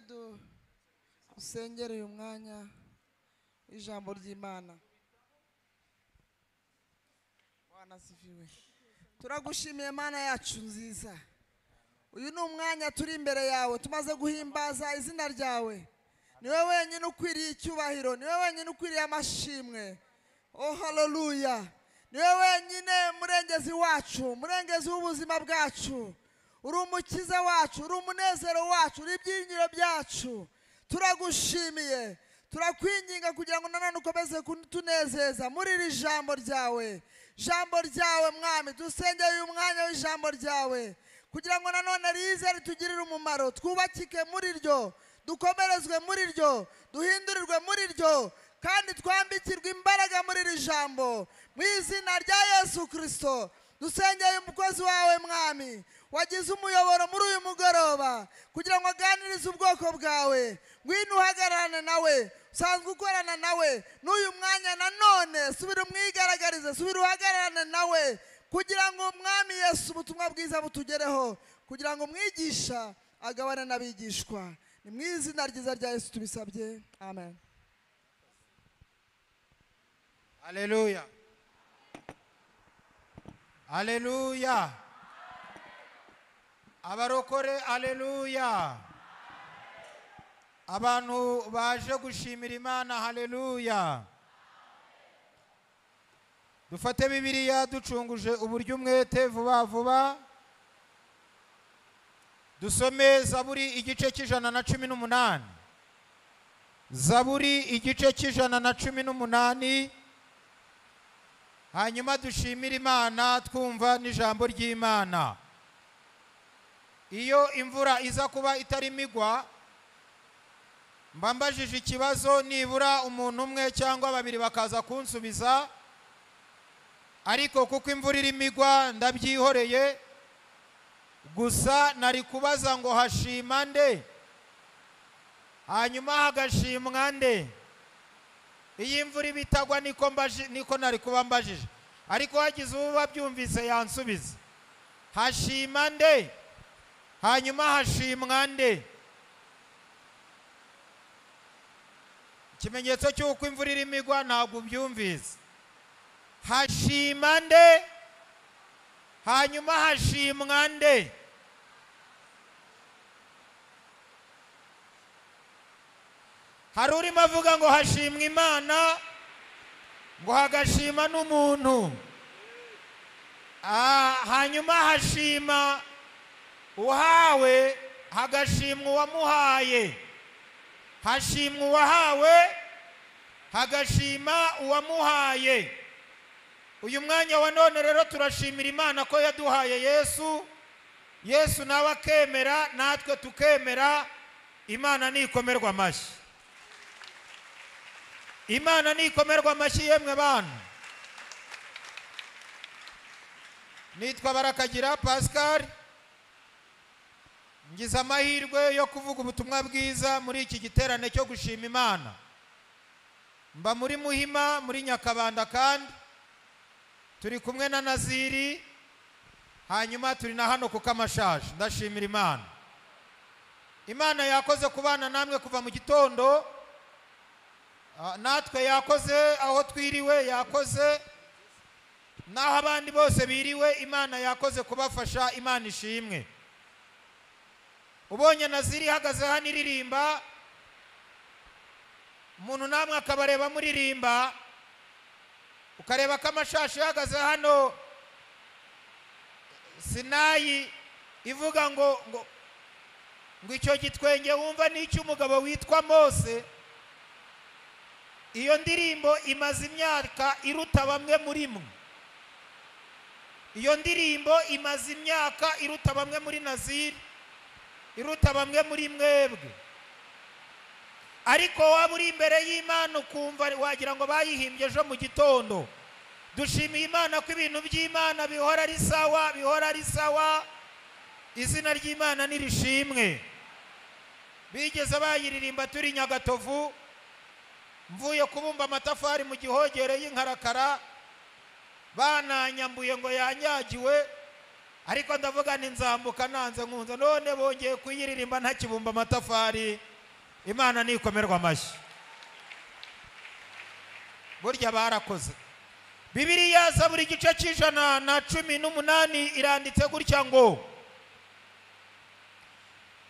mwanya dusengere uyu mwanya w'ijambo ry'Imana. Wanasifiwe. Turagushimiye Mana yacu nziza. Uyu ni umwanya turi imbere yawe tumaze guhimbaza izina ryawe. Niwe wenyine ukwiriye icyubahiro, niwe wenyine ukwiriye amashimwe. Oh haleluya. Niwe wenyine murengezi wacu, murengezi w'ubuzima bwacu. Uri umukiza wacu, uri umunezero wacu, uri ibyiringiro byacu. Turagushimiye, turakwinginga kugira ngo nanone ukomeze kutunezeza muri iri jambo ryawe. Jambo ryawe Mwami, dusengeye uyu mwanya w'ijambo ryawe kugira ngo nanone rize ritugirire umumaro, twubakike muri ryo, dukomerezwe muri ryo, duhindurirwe muri ryo, kandi twambikirwe imbaraga muri iri jambo. Mu izina rya Yesu Kristo dusengeye umukozi wawe Mwami, wagize umuyoboro muri uyu mugoroba kugira ngo aganirize ubwoko bwawe. Ngwino uhagararane nawe, usanzwe ukorana nawe n'uyu mwanya nanone. Subira umwigaragarize, subira uhagararane nawe kugira ngo Mwami Yesu ubutumwa bwiza butugereho, kugira ngo umwigisha agabane n'abigishwa. Ni mu izina ryiza rya Yesu tubisabye, amen. Haleluya, haleluya. Abarokore haleluya. Abantu baje gushimira Imana haleluya. Dufate Bibiliya ducunguje uburyo umwete vuba vuba. Dusome Zaburi igice cy'118. Zaburi igice cy'118. Hanyuma dushimira Imana twumva n'ijambo ry'Imana. Iyo imvura iza kuba itari migwa, mbambajije ikibazo nibura umuntu umwe cyangwa babiri bakaza kunsubiza, ariko kuko imvura iri migwa ndabyihoreye. Gusa nari kubaza ngo hashima nde, hanyuma hagashimwa nde. Iyi imvura ibitagwa niko nari kuba mbajije, ariko hagize ubu babyumvise yansubiza. Hashima nde, hanyuma hashimwa nde. Ikimenyetso cy'uko imvura iri migwa ntabwo ubyumvise. Hashima nde, hanyuma hashimwa nde. Hari urimo avuga ngo hashimwa Imana, ngo hagashima n'umuntu. Hanyuma hashima uhawe, hagashimwa uwamuhaye. Hashimwa uwahawe, hagashima uwamuhaye. Uyu mwanya wa none rero turashimira Imana ko yaduhaye Yesu. Yesu nawe akemera, natwe tukemera. Imana nikomerwa amashyi. Imana nikomerwa amashyi yemwe bana. Nitwa Barakagira Pascal. Ngize amahirwe yo kuvuga ubutumwa bwiza muri iki giterane cyo gushima Imana. Mba muri Muhima muri Nyakabanda, kandi turi kumwe na Naziri, hanyuma turi na hano ku Kamashaje. Ndashimira Imana. Imana yakoze kubana namwe kuva mu gitondo, natwe yakoze aho twiriwe, yakoze naho abandi bose biriwe. Imana yakoze kubafasha, Imana ishimwe. Ubonye Naziri hagaze hano iririmba, umuntu namwe akabareba muririmba, ukareba Kamashashi hagaze hano Sinayi ivuga ngo icyo gitwenge wumva ni icy'umugabo witwa Mose. Iyo ndirimbo imaze imyaka iruta bamwe muri mwe. Iyo ndirimbo imaze imyaka iruta bamwe muri Naziri, iruta bamwe muri mwebwe. Ariko waba uri imbere y'Imana ukumva wagira ngo bayihimbye ejo mu gitondo. Dushimiye Imana ko ibintu by'Imana bihora ari sawa, bihora ari sawa. Izina ry'Imana nirishimwe. Bigeze bayiririmba turi Nyagatovu, mvuye kubumba amatafari mu Gihogere y'Inkarakara, bananyambuye ngo yanyagiwe, ariko ndavuga ni nzambuka nanze nkunze. None bongeye kuyiririmba ntakibumba amatafari. Imana nikomerwa amashyi. Burya barakoze. Bibiliya Zaburi igice c'118 iranditse gutya ngo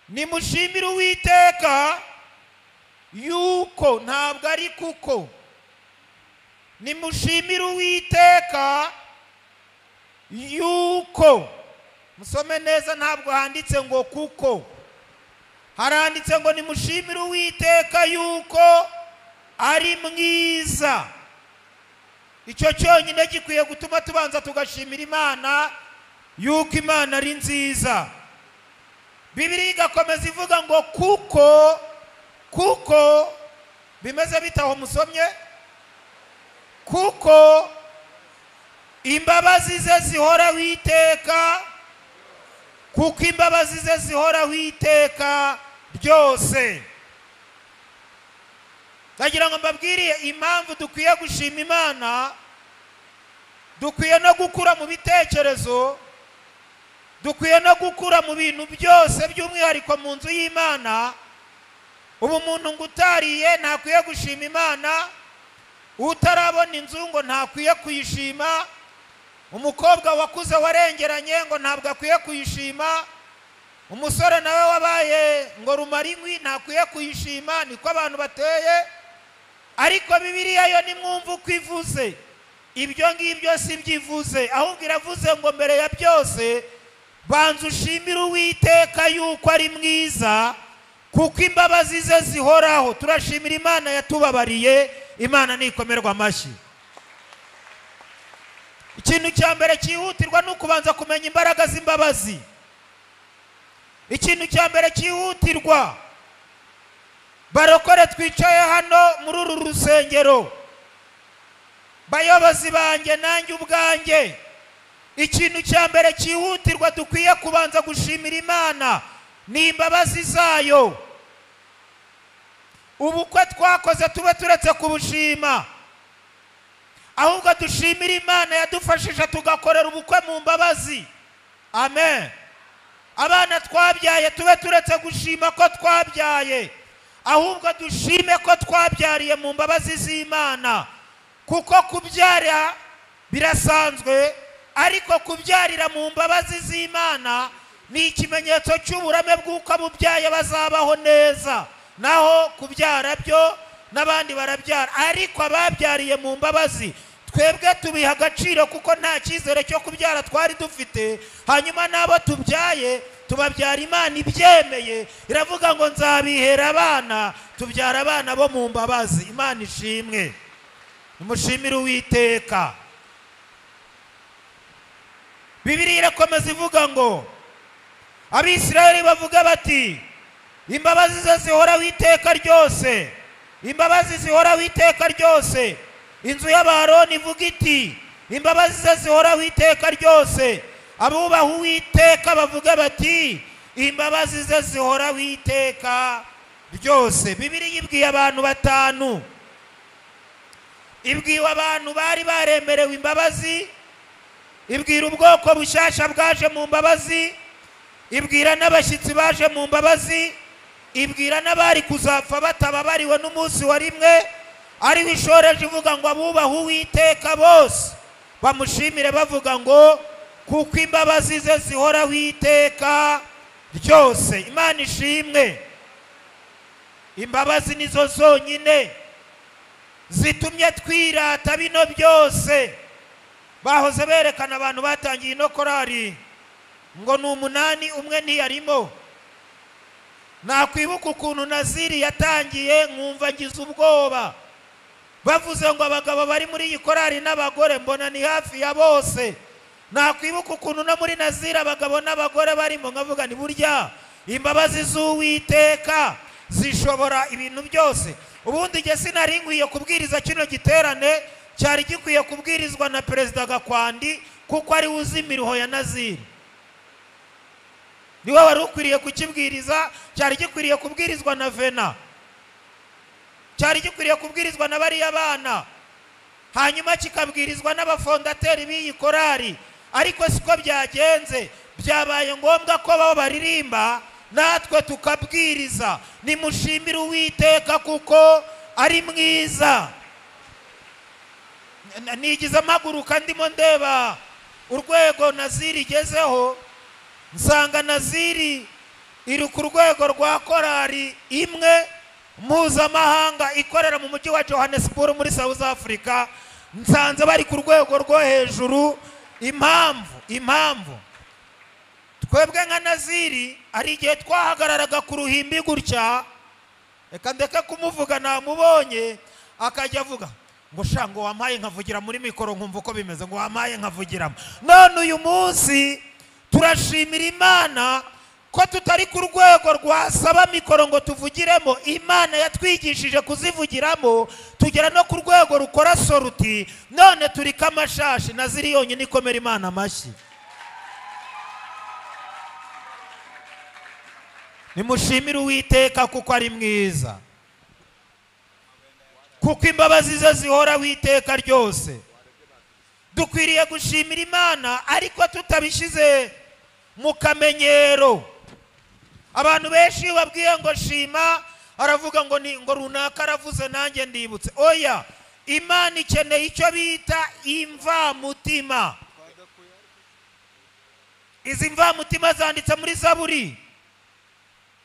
nimushimire Uwiteka yuko ntabwo ari kuko. Nimushimire Uwiteka yuko. Musome neza, ntabwo handitse ngo kuko, haranditse ngo nimushimire Uwiteka yuko ari mwiza. Icyo cyonyine gikwiye gutuma tubanza tugashimira Imana yuko Imana ari nziza. Bibiliya igakomeza ivuga ngo kuko bimeze bitaho musomye, kuko imbabazi ze zihora witeka, kuko imbabazi ze zihora witeka byose. Ndagira ngo mbabwiriye impamvu dukwiye gushima Imana. Dukwiye no gukura mu bitekerezo, dukwiye no gukura mu bintu byose by'umwihariko mu nzu y'Imana. Ubu umuntu ngo utariye ntakwiye gushima Imana, utarabona inzu ngo ntakwiye kuyishima, umukobwa wakuze warengeranye ngo ntabwo akwiye kuyishima, umusore nawe wabaye ngo rumarinkwi ntakwiye kuyishima. Niko abantu bateye. Ariko Bibiliya yo nimwumva uko ivuze, ibyo ngibyo si byivuze, ahubwo iravuze ngo mbere ya byose banza ushimire Uwiteka yuko ari mwiza, kuko imbabazi ze zihoraho. Turashimira Imana yatubabariye. Imana nikomerwa amashyi. Ikintu cya mbere cyihutirwa ni ukubanza kumenya imbaraga z'imbabazi. Ikintu cya mbere cyihutirwa, barokore twicaye hano muri uru rusengero, bayobozi banjye nanjye ubwanjye, ikintu cya mbere cyihutirwa dukwiye kubanza gushimira Imana ni imbabazi zayo. Ubukwe twakoze tube turetse kubushima, ahubwo dushimira Imana yadufashije tugakorera ubukwe mu mbabazi. Amen. Abana twabyaye tube turetse gushima ko twabyaye, ahubwo dushime ko twabyariye mu mbabazi z'Imana. Kuko kubyara birasanzwe, ariko kubyarira mu mbabazi z'Imana ni ikimenyetso cy'uburame bw'uko abubyaye bazabaho neza. Naho kubyara byo n'abandi barabyara, ariko ababyariye mu mbabazi twebwe tubiha agaciro kuko nta cyizere cyo kubyara twari dufite. Hanyuma nabo tubyaye tubabyara Imana ibyemeye, iravuga ngo nzabihera abana, tubyara abana bo mu mbabazi. Imana ishimwe. Nimushimire Uwiteka. Bibiliya irakomeza ivuga ngo Abisirayeli bavuga bati imbabazi ze zihora witeka ryose, imbabazi zihora witeka ryose. Inzu y'Abaroni ivuga iti imbabazi ze zihora witeka ryose. Abubaha Uwiteka bavuga bati imbabazi ze zihora witeka ryose. Bibiliya ibwiye abantu batanu, ibwiwe abantu bari baremerewe imbabazi, ibwira ubwoko bushyashya bwaje mu mbabazi, ibwira n'abashyitsi baje mu mbabazi, ibwira n'abari kuzapfa batababariwe n'umunsi wa rimwe. Ariho ishoreje ivuga ngo abubaha Uwiteka bose bamushimire bavuga ngo kuko imbabazi ze zihora witeka ryose. Imana ishimwe. Imbabazi nizo zonyine zitumye twirata bino byose. Bahoze berekana abantu batangiye ino korari ngo ni 8 umwe ntiyarimo. Nakwibuka ukuntu Naziri yatangiye nkumva ngize ubwoba, bavuze ngo abagabo bari muri iyi korari n'abagore, mbona ni hafi ya bose. Nakwibuka ukuntu no muri Naziri abagabo n'abagore barimo, nkavuga ni burya imbabazi z'Uwiteka zishobora ibintu byose. Ubundi nge sinari nkwiye kubwiriza kino giterane, cyari gikwiye kubwirizwa na Perezida Gakwandi kuko ari uzi imiruho ya Naziri. Niwe wari ukwiriye kukibwiriza, cyari gikwiriye kubwirizwa na Vena, cyari gikwiriye kubwirizwa na bariya bana, hanyuma kikabwirizwa n'abafondateri b'iyi korari. Ariko siko byagenze, byabaye ngombwa ko babo baririmba natwe tukabwiriza. Nimushimire Uwiteka kuko ari mwiza. Nigize amaguruka ndimo ndeba urwego Naziri igezeho, nsanga Naziri iri ku rwego rwa korari imwe mpuzamahanga ikorera mu mujyi wa Johannesburg muri South Africa. Nsanze bari ku rwego rwo hejuru. Impamvu twebwe nka Naziri ari igihe twahagararaga ku ruhimbi gutya, reka ndeke kumuvuga, namubonye akajya avuga ngo shango wamaye nkavugira muri mikoro nkumva uko bimeze, ngo wamaye nkavugiramo. None uyu munsi turashimira Imana ko tutari ku rwego rwasaba mikoro ngo tuvugiremo. Imana yatwigishije kuzivugiramo, tugera no ku rwego rukora soruti, none turi kamashashi. Naziri yonyine ikomera Imana amashyi. Nimushimire Uwiteka kuko ari mwiza, kuko imbabazi ze zihora witeka ryose. Dukwiriye gushimira Imana ariko tutabishize mu kamenyero. Abantu benshi babwiye ngo shima, aravuga ngo runaka aravuze nanjye ndibutse. Oya, Imana ikeneye icyo bita imvamutima. Izi mvamutima zanditse muri Zaburi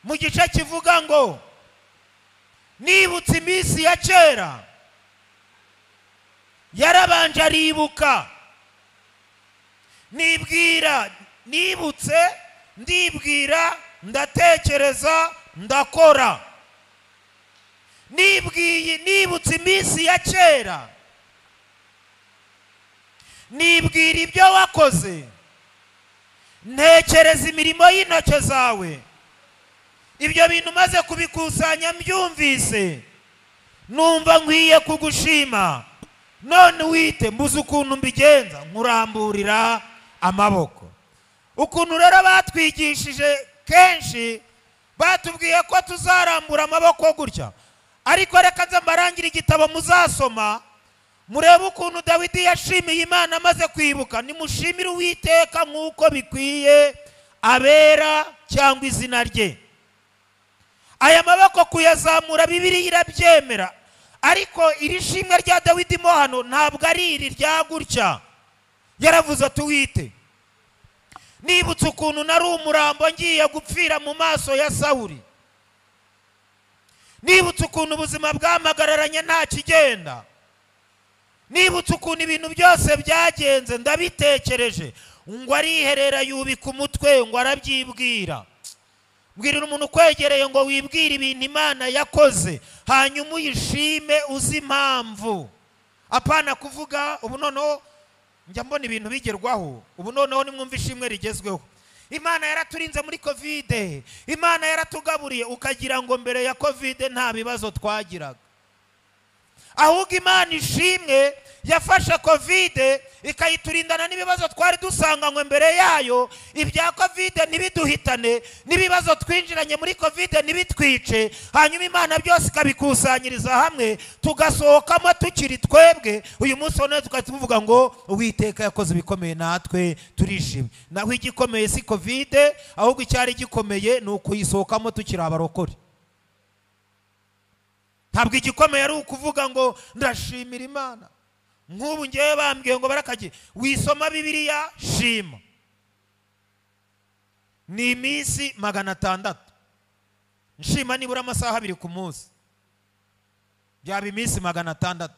mu gice kivuga ngo nibutse iminsi ya kera, yarabanje aribuka. Nibutse, ndibwira, ndatekereza, ndakora. Nibutse iminsi ya kera, nibwira ibyo wakoze, ntekereza imirimo y'intoke zawe. Ibyo bintu maze kubikusanya mbyumvise, numva nkwiye kugushima. None wite mbuze ukuntu mbigenza, nkuramburira amaboko. Ukuntu rero batwigishije kenshi, batubwiye ko tuzarambura amaboko gutya. Ariko reka nze mbarangira igitabo muzasoma, murebe ukuntu Dawidi yashimiye Imana amaze kwibuka. Nimushimire Uwiteka nk'uko bikwiye abera cyangwa izina rye. Aya maboko kuyazamura Bibiliya irabyemera, ariko iri shimwe rya Dawidi mo hano ntabwo ari iri rya gutya. Yaravuze ati Uwite, nibutse ukuntu nari umurambo ngiye gupfira mu maso ya Sawuli. Nibutse ukuntu ubuzima bwamagararanye nta kigenda. Nibutse ukuntu ibintu byose byagenze, ndabitekereje. Ngo ariherera yubika umutwe, ngo arabyibwira. Mbwirira umuntu kwegereye ngo wibwire ibintu Imana yakoze, hanyuma uyishime uzi impamvu. Apana kuvuga ubu noneho njya mbona ibintu bigerwaho, ubu noneho nimwumva ishimwe rigezweho. Imana yaraturinze muri Covid, Imana yaratugaburiye, ukagira ngo mbere ya Covid nta bibazo twagiraga. Ahubwo Imana ishimwe yafashe Covid ikayiturindana n'ibibazo twari dusanganywe mbere yayo. Ibya Covid ntibiduhitane, n'ibibazo twinjiranye muri Covid ntibitwice. Hanyuma Imana byose ikabikusanyiriza hamwe, tugasohokamo tukiri twebwe. Uyu munsi none tukavuga ngo Uwiteka yakoze ibikomeye, natwe turishimye. Naho igikomeye si Covid, ahubwo icyari gikomeye ni ukuyisohokamo tukiri abarokore. Ntabwo igikomeye ari ukuvuga ngo ndashimira Imana. Nk'ubu ngewe bambwiye ngo barakagiye wisoma Bibiliya shima. Ni iminsi 600. Nshima nibura amasaha 2 ku munsi, byaba iminsi 600.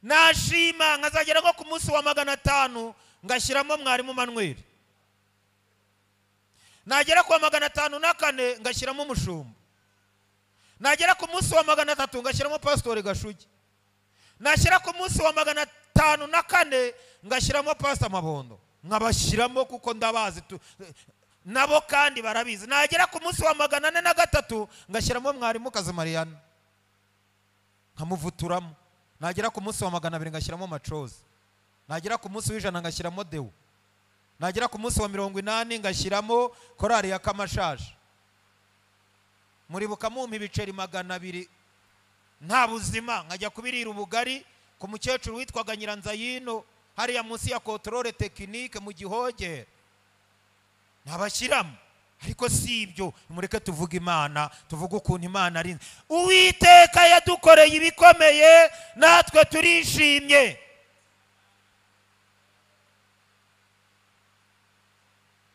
Nashima nkazagera nko ku munsi wa 500 ngashyiramo mwarimu Manuel. Nagera ku 504 ngashyiramo umushumba. Nagera ku munsi wa 300 ngashyiramo pastor Gashugi. Nashyira ku munsi wa 504 ngashyiramo pastor Mabondo. Nkabashyiramo kuko ndabazi nabo kandi barabizi. Nagera ku munsi wa 403 ngashyiramo mwarimu Kazi Mariana nkamuvuturamo. Nagera ku munsi wa 200 ngashyiramo Macozi. Nagera ku munsi w'ijana ngashyiramo Deo. Nagera ku munsi wa 80 ngashyiramo korari ya Kamashaje. Muribuka mumpa ibiceri 200 nta buzima, nkajya kubirira ubugari ku mukecuru witwaga Nyiranzayino hariya munsi ya controle technique mu Gihogere. nabashyiramo. Ariko si ibyo, mureke tuvuge Imana, tuvuge ukuntu Imana ari. Uwiteka yadukoreye ibikomeye, natwe turishimye.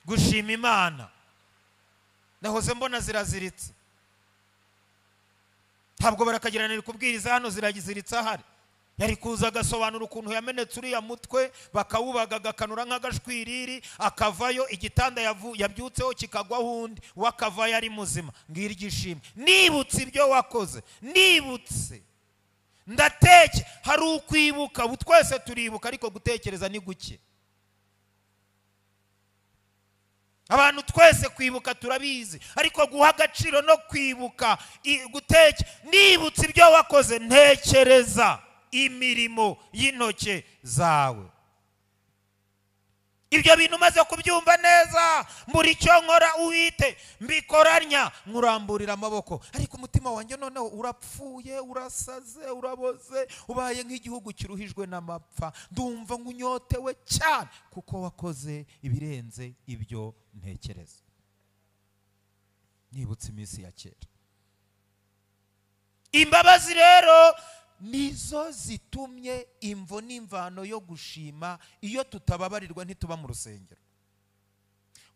Gushima Imana. Nahoze mbona ziraziritse. Ntabwo barakagiranira kubwiriza hano ziragiziritse ahari. Yari kuza agasobanura ukuntu yamenetse uriya mutwe, bakawubaga agakanura nk'agashwiriri, akavayo igitanda yabyutseho kikagwaho undi, wakavayo ari muzima. Ngira igishimwe. Nibutse ibyo wakoze, nibutse. Ndateke, hari ukwibuka, ubu twese turibuka, ariko gutekereza ni guke. Abantu twese kwibuka turabizi, ariko guha agaciro no kwibuka, guteke, nibutse ibyo wakoze, ntekereza imirimo y'intoke zawe. Ibyo bintu maze kubyumva neza, muri cyo nkora Uwite, mbikoranya, nkuramburira amaboko. Ariko umutima wanjye noneho urapfuye, urasaze, uraboze, ubaye nk'igihugu kiruhijwe n'amapfa. Ndumva nkunyotewe cyane, kuko wakoze ibirenze ibyo ntekereza. Nibutse iminsi ya kera. Imbabazi rero nizo zitumye imvo n'imvano yo gushima. Iyo tutababarirwa ntituba mu rusengero.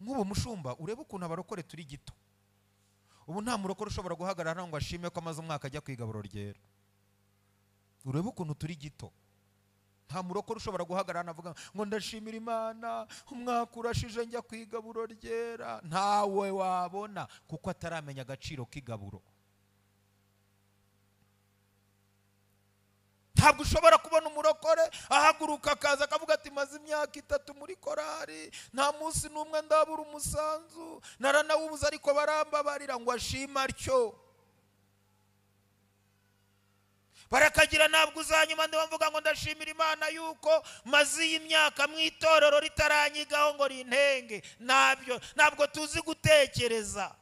Nk'ubu mushumba, urebe ukuntu abarokore turi gito. Ubu nta murokore ushobora guhagarara ngo ashime ko amaze umwaka ajya kwiga igaburo ryera. Urebe ukuntu turi gito. Nta murokore ushobora guhagarara avuga ngo ndashimira Imana, umwaka urashije njya kwiga igaburo ryera. Ntawe wabona, kuko ataramenya agaciro k'igaburo. Ntabwo ushobora kubona umurokore ahaguruka akaza akavuga ati maze imyaka 3 muri korari, nta munsi n'umwe ndabura umusanzu, naranawubuze ariko barambabarira, ngo ashima atyo. Barakagira ntabwo uzanyuma ndi bavuga ngo ndashimira Imana yuko maze iyi myaka mu itorero ritaranyigaho ngo rintenge. Ntabwo tuzi gutekereza.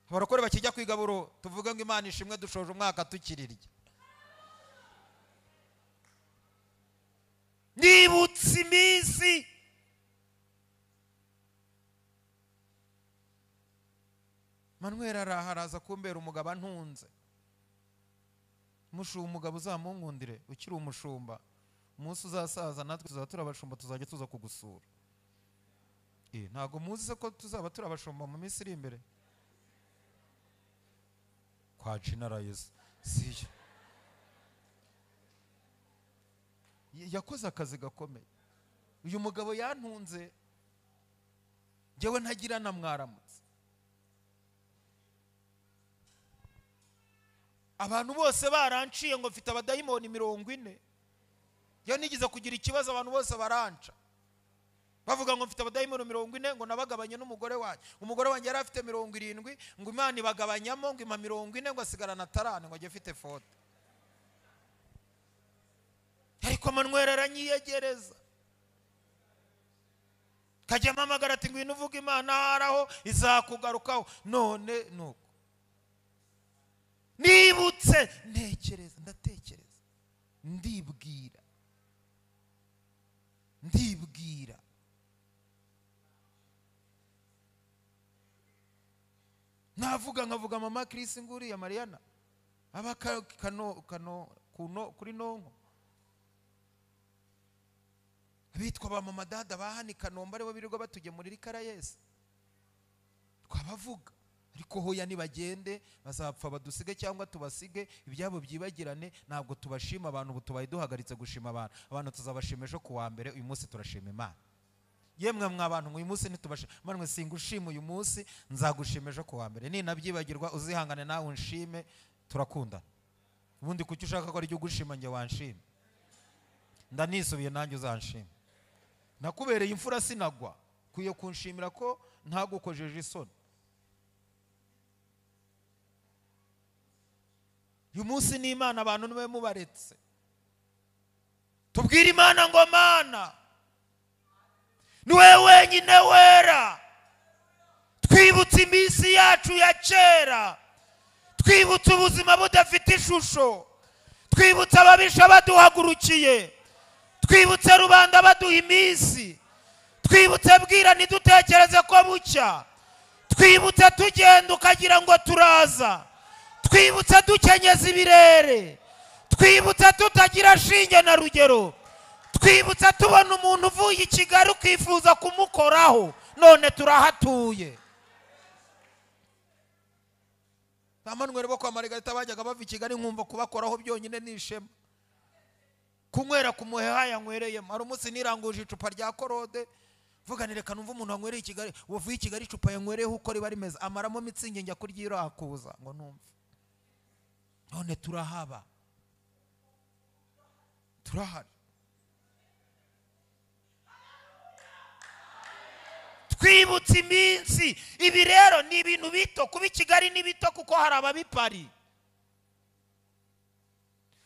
Abarokore bakijya kwigaburo tuvuga ngo Imana ishimwe dushoje umwaka tukirirya. Nibutse iminsi. Manuel araza kumbera umugabo antunze. Mushumba umugabo uzamunkundire ukiri umushumba. Umunsi uzasaza natwe tuzaba turabashumba, tuzajya tuza kugusura. Ntago muzi se ko tuzaba turabashumba mu minsi iri imbere? Kwa Generalize. Siyo. Yakoze akazi gakomeye. Uyu mugabo yantunze, njyewe ntagira na mwaramutse. Abantu bose baranciye ngo mfite abadayimoni 40. Yo nigize kugira ikibazo, abantu bose baranca. Bavuga ngo mfite abadayimoni 40, ngo nabagabanye n'umugore wanjye. Umugore wanjye yari afite 70, ngo Imana ibagabanyamo, ngo ima 40, ngo asigarana 30, ngo ajye afite 40. Ariko Manuel aranyiyegereza. Kajya mpamagara ati ngwino uvuga Imana haraho izakugarukaho. None nuko. Nibutse, ntekereza, ndatekereza. Ndibwira. Nkavuga mama Chris nguriya Mariana. Aba kuri nonko. Bitwa ba mama dada bahani Kanombe aribo birirwa batugemurira ikarayesi. Twabavuga, ariko hoya nibagende bazapfa badusige cyangwa tubasige, ibyabo byibagirane. Ntabwo tubashima abantu, ubu tubaye duhagaritse gushima abantu. Abantu tuzabashimeje ku wa mbere, uyu munsi turashima Imana. Yemwe mwabantu uyu munsi ntitubashima, manwe singushima uyu munsi, nzagushimeje ku wa mbere. Ni nabyibagirwa uzihangane nawe unshime, turakunda. Ubundi kuki ushaka ko ari cyo gushima nge wanshime? Ndanisubiye nanjye uzanshima. Nakubereye imfura sinagwa, kuye kunshimira ko ntagukojeje isoni. Uyu munsi ni Imana abantu niwe mubaretse. Tubwire Imana ngo Mana niwe wenyine wera. Twibutse iminsi yacu ya kera, twibutse ubuzima budafite ishusho, twibutse ababisha baduhagurukiye, twibutse rubanda baduha iminsi, twibutse bwira ntidutekereze ko bucya, twibutse tugenda ukagira ngo turaza, twibutse dukenyeza ibirere, twibutse tutagira shinge na rugero, twibutse tubona umuntu uvuye i Kigali ukifuza kumukoraho, none turahatuye. Amanwere bo kwa Margarita bajyaga bava i Kigali nkumva kubakoraho byonyine nishema, kunywera ku muheha yanywereyemo. Hari umunsi niranguje icupa rya korode, vuga ni reka numva umuntu wanywereye i Kigali, wavuye i Kigali icupa yanywereyeho uko riba rimeze, amaramo mitsingi njya kuryirakuza ngo numve. None turahaba, turahari. Twibutse iminsi. Ibi rero ni ibintu bito, kuba i Kigali ni bito kuko hari ababipari.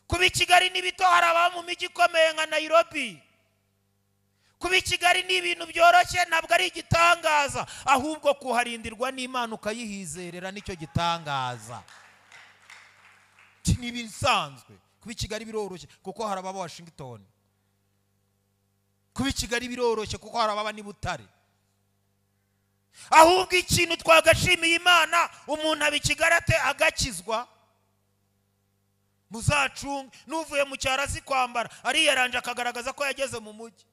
Kuba i Kigali ni bito, hari ababa mu mijyi ikomeye nka Nairobi. Kuba i Kigali ni ibintu byoroshye, ntabwo ari igitangaza, ahubwo kuharindirwa n'Imana ukayihizerera nicyo gitangaza. Ni ibisanzwe. Kuba i Kigali biroroshye kuko hari ababa Washington. Kuba i Kigali biroroshye kuko hari ababa ni Butare. Ahubwo ikintu twagashimiye Imana, umuntu aba i Kigali ate agakizwa. Muzacunge n'uvuye mu cyaro azi kwambara, ariyaranje akagaragaza ko yageze mu mujyi.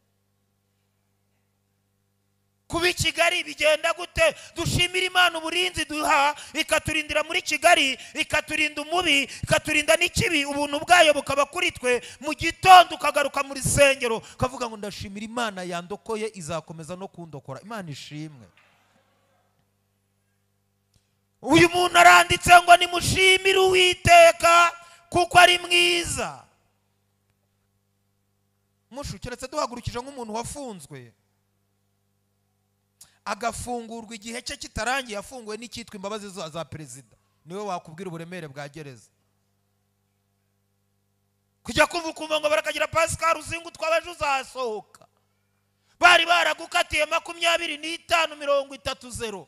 Kuba i Kigali bigenda gute? Dushimira Imana uburinzi duha, ikaturindira muri Kigali, ikaturinda umubi, ikaturinda n'ikibi, ubuntu bwayo bukaba kuri twe. Mu gitondo ukagaruka muri sengero ukavuga ngo ndashimira Imana yandokoye, izakomeza no kundokora. Imana ishimwe. Uyu muntu aranditse ngo nimushimire Uwiteka kuko ari mwiza. Mushu keretse duhagurukije nk'umuntu wafunzwe agafungurwa igihe cye kitarangiye, afunguwe n'icyitwa imbabazi za perezida, niwe wakubwira uburemere bwa gereza. Kujya kumva ngo barakagira Pascal Uzingu twabaje uzasohoka, bari baragukatiye 25,30.